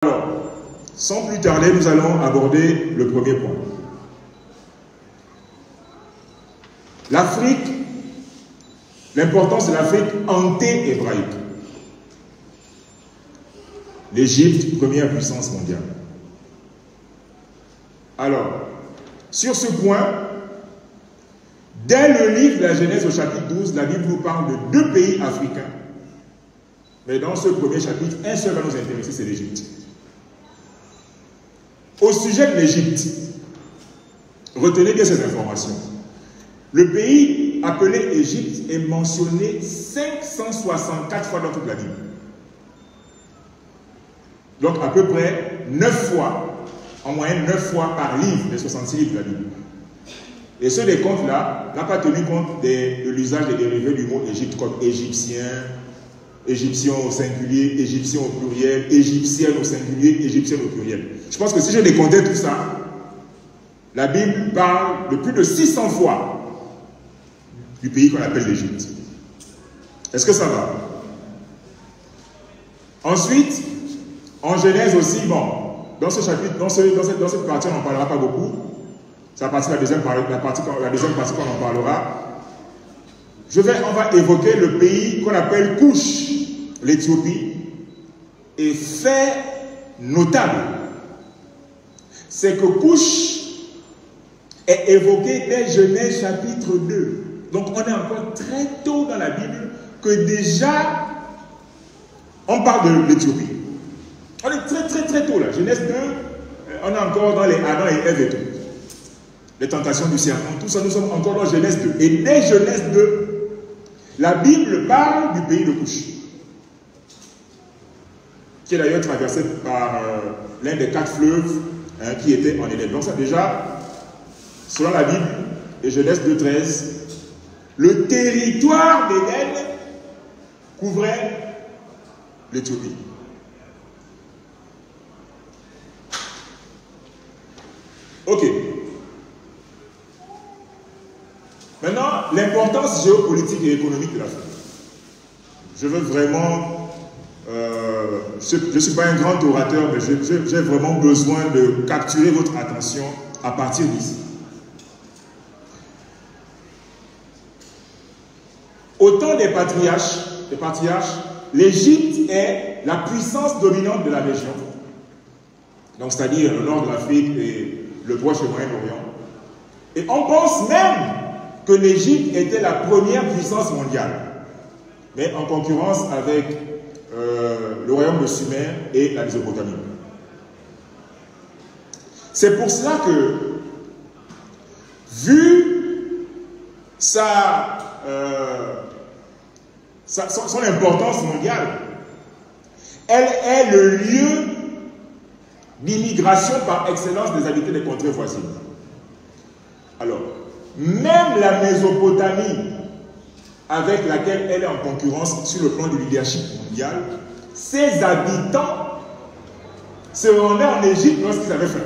Alors, sans plus tarder, nous allons aborder le premier point. L'Afrique, l'importance de l'Afrique anté-hébraïque. L'Égypte, première puissance mondiale. Alors, sur ce point, dès le livre de la Genèse au chapitre 12, la Bible nous parle de deux pays africains. Mais dans ce premier chapitre, un seul va nous intéresser, c'est l'Égypte. Au sujet de l'Égypte, retenez bien ces informations. Le pays appelé Égypte est mentionné 564 fois dans toute la Bible. Donc à peu près 9 fois, en moyenne 9 fois par livre des 66 livres de la Bible. Et ce décompte-là n'a pas tenu compte de l'usage des dérivés du mot Égypte comme égyptien, égyptien au singulier, égyptien au pluriel, égyptienne au singulier, égyptienne au pluriel. Je pense que si je décomptais tout ça, la Bible parle de plus de 600 fois du pays qu'on appelle l'Égypte. Est-ce que ça va? Ensuite, en Genèse aussi, bon, dans ce chapitre, dans cette partie, on n'en parlera pas beaucoup. C'est la deuxième partie qu'on en parlera. On va évoquer le pays qu'on appelle Couche, l'Éthiopie. Et fait notable, c'est que Couche est évoqué dès Genèse chapitre 2. Donc on est encore très tôt dans la Bible que déjà on parle de l'Éthiopie. On est très tôt là. Genèse 2, on est encore dans les Adam et Ève et tout. Les tentations du serpent, tout ça, nous sommes encore dans Genèse 2. Et dès Genèse 2, la Bible parle du pays de Couche, qui est d'ailleurs traversé par l'un des 4 fleuves qui étaient en Éden. Donc ça déjà, selon la Bible, et Genèse 2,13, le territoire d'Éden couvrait l'Éthiopie. Ok. Maintenant, l'importance géopolitique et économique de l'Afrique. Je veux vraiment... je ne suis pas un grand orateur, mais j'ai vraiment besoin de capturer votre attention à partir d'ici. Au temps des patriarches, l'Égypte est la puissance dominante de la région. Donc, c'est-à-dire le nord de l'Afrique et le Proche et Moyen-Orient. Et on pense même que l'Égypte était la première puissance mondiale, mais en concurrence avec le royaume de Sumer et la Mésopotamie. C'est pour cela que, vu son importance mondiale, elle est le lieu d'immigration par excellence des habitants des contrées voisines. Alors, même la Mésopotamie, avec laquelle elle est en concurrence sur le plan du leadership mondial, ses habitants se rendaient en Égypte lorsqu'ils avaient faim.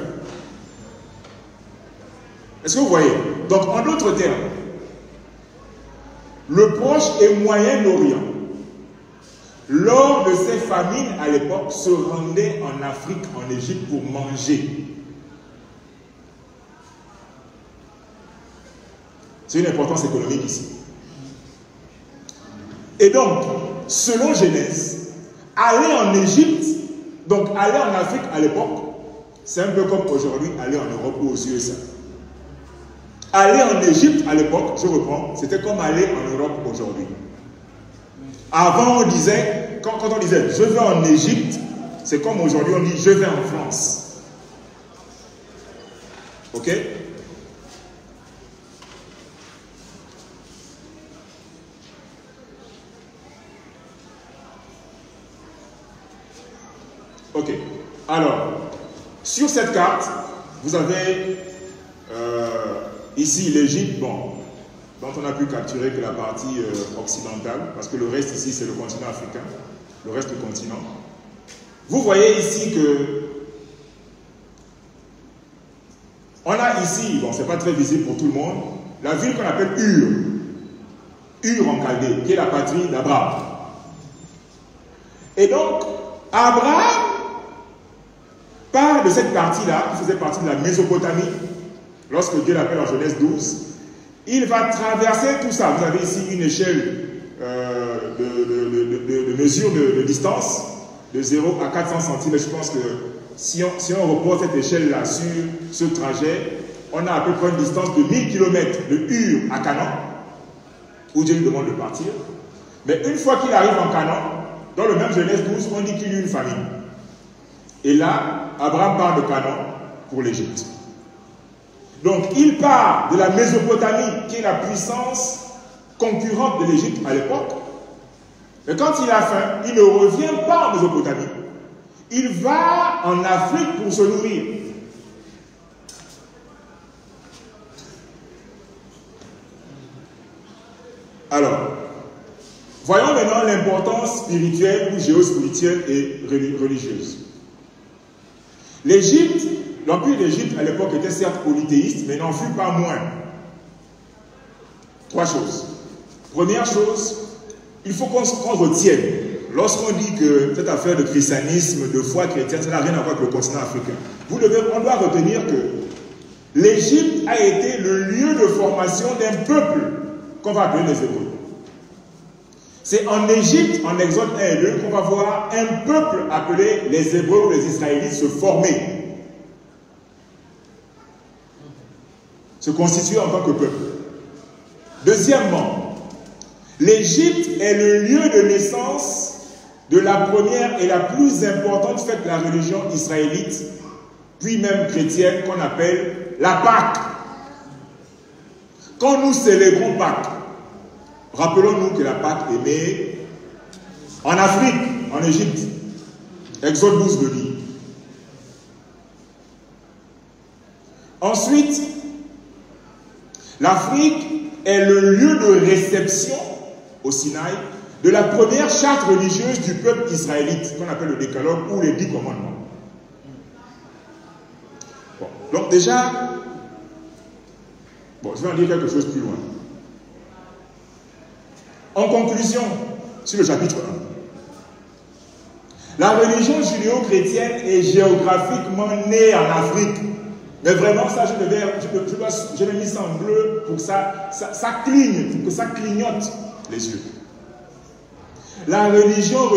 Est-ce que vous voyez? Donc, en d'autres termes, le Proche et Moyen-Orient, lors de ces famines à l'époque, se rendaient en Afrique, en Égypte, pour manger. C'est une importance économique ici. Et donc, selon Genèse, aller en Égypte, donc aller en Afrique à l'époque, c'est un peu comme aujourd'hui aller en Europe ou aux USA. Aller en Égypte à l'époque, je reprends, c'était comme aller en Europe aujourd'hui. Avant, on disait, quand on disait je vais en Égypte, c'est comme aujourd'hui on dit je vais en France. Ok? Ok. Alors, sur cette carte, vous avez ici l'Égypte, bon, dont on a pu capturer que la partie occidentale, parce que le reste ici c'est le continent africain, le reste du continent. Vous voyez ici que on a ici, bon c'est pas très visible pour tout le monde, la ville qu'on appelle Ur en Chaldée, qui est la patrie d'Abraham. Et donc, Abraham part de cette partie-là, qui faisait partie de la Mésopotamie, lorsque Dieu l'appelle en Genèse 12, il va traverser tout ça. Vous avez ici une échelle de mesure de distance, de 0 à 400 cm. Je pense que si on reporte cette échelle-là sur ce trajet, on a à peu près une distance de 1000 km de Ur à Canaan, où Dieu lui demande de partir. Mais une fois qu'il arrive en Canaan, dans le même Genèse 12, on dit qu'il y a eu une famine. Et là, Abraham part de Canaan pour l'Égypte. Donc, il part de la Mésopotamie, qui est la puissance concurrente de l'Égypte à l'époque. Mais quand il a faim, il ne revient pas en Mésopotamie. Il va en Afrique pour se nourrir. Alors, voyons maintenant l'importance spirituelle ou géospirituelle et religieuse. L'Égypte, l'Empire d'Égypte à l'époque était certes polythéiste, mais n'en fut pas moins. 3 choses. Première chose, il faut qu'on retienne, lorsqu'on dit que cette affaire de christianisme, de foi chrétienne, ça n'a rien à voir avec le continent africain. On doit retenir que l'Égypte a été le lieu de formation d'un peuple qu'on va appeler les Hébreux. C'est en Égypte, en Exode 1 et 2, qu'on va voir un peuple appelé les Hébreux ou les Israélites se former, se constituer en tant que peuple. Deuxièmement, l'Égypte est le lieu de naissance de la première et la plus importante fête de la religion israélite, puis même chrétienne, qu'on appelle la Pâque. Quand nous célébrons Pâques, rappelons-nous que la Pâque est née en Afrique, en Égypte. Exode 12 le dit. Ensuite, l'Afrique est le lieu de réception au Sinaï de la première charte religieuse du peuple israélite, qu'on appelle le Décalogue ou les 10 commandements. Bon, donc déjà, je vais en dire quelque chose plus loin. En conclusion, sur le chapitre 1, la religion judéo-chrétienne est géographiquement née en Afrique. Mais vraiment, ça, je l'ai mis ça en bleu pour que ça cligne, pour que ça clignote les yeux. La religion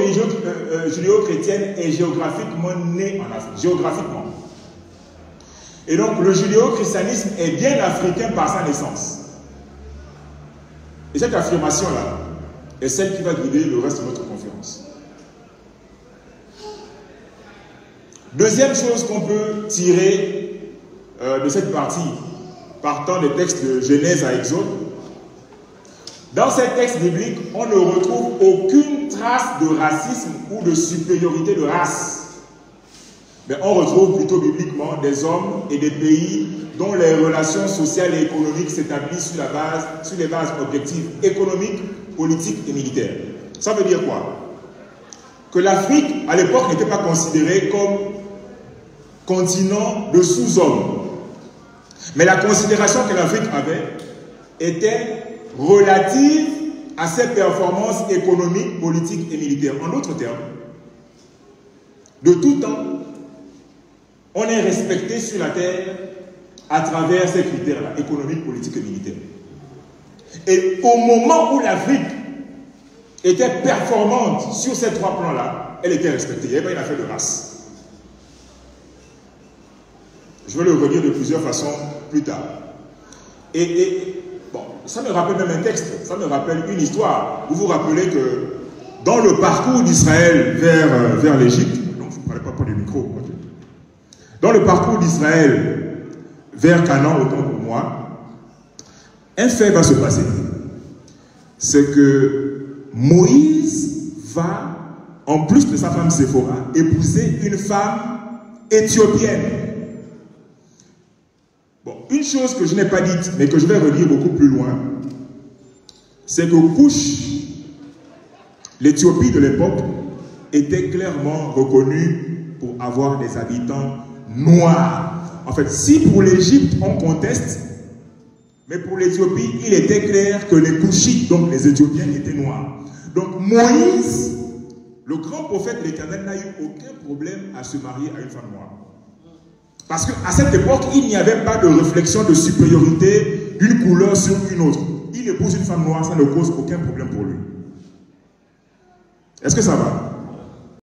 judéo-chrétienne est géographiquement née en Afrique. Géographiquement. Et donc, le judéo-christianisme est bien africain par sa naissance. Et cette affirmation-là est celle qui va guider le reste de notre conférence. Deuxième chose qu'on peut tirer de cette partie, partant des textes de Genèse à Exode, dans ces textes bibliques, on ne retrouve aucune trace de racisme ou de supériorité de race. Mais on retrouve plutôt bibliquement des hommes et des pays dont les relations sociales et économiques s'établissent sur les bases objectives économiques, politiques et militaires. Ça veut dire quoi? Que l'Afrique, à l'époque, n'était pas considérée comme continent de sous-hommes. Mais la considération que l'Afrique avait était relative à ses performances économiques, politiques et militaires. En d'autres termes, de tout temps, on est respecté sur la terre à travers ces critères-là, économiques, politiques et militaires. Et au moment où l'Afrique était performante sur ces 3 plans-là, elle était respectée. Il n'y avait pas une affaire de race. Je vais le redire de plusieurs façons plus tard. Bon, ça me rappelle même un texte, ça me rappelle une histoire. Vous vous rappelez que dans le parcours d'Israël vers l'Égypte, donc je ne parlais pas du micro, okay. Dans le parcours d'Israël vers Canaan, autant pour moi, un fait va se passer. C'est que Moïse va, en plus de sa femme Séphora, épouser une femme éthiopienne. Bon, une chose que je n'ai pas dite, mais que je vais relire beaucoup plus loin, c'est que Couche, l'Éthiopie de l'époque, était clairement reconnue pour avoir des habitants noirs. En fait, si pour l'Égypte on conteste, mais pour l'Éthiopie, il était clair que les Couchites, donc les Éthiopiens, étaient noirs. Donc Moïse, le grand prophète de l'Éternel, n'a eu aucun problème à se marier à une femme noire. Parce qu'à cette époque, il n'y avait pas de réflexion de supériorité d'une couleur sur une autre. Il épouse une femme noire, ça ne cause aucun problème pour lui. Est-ce que ça va?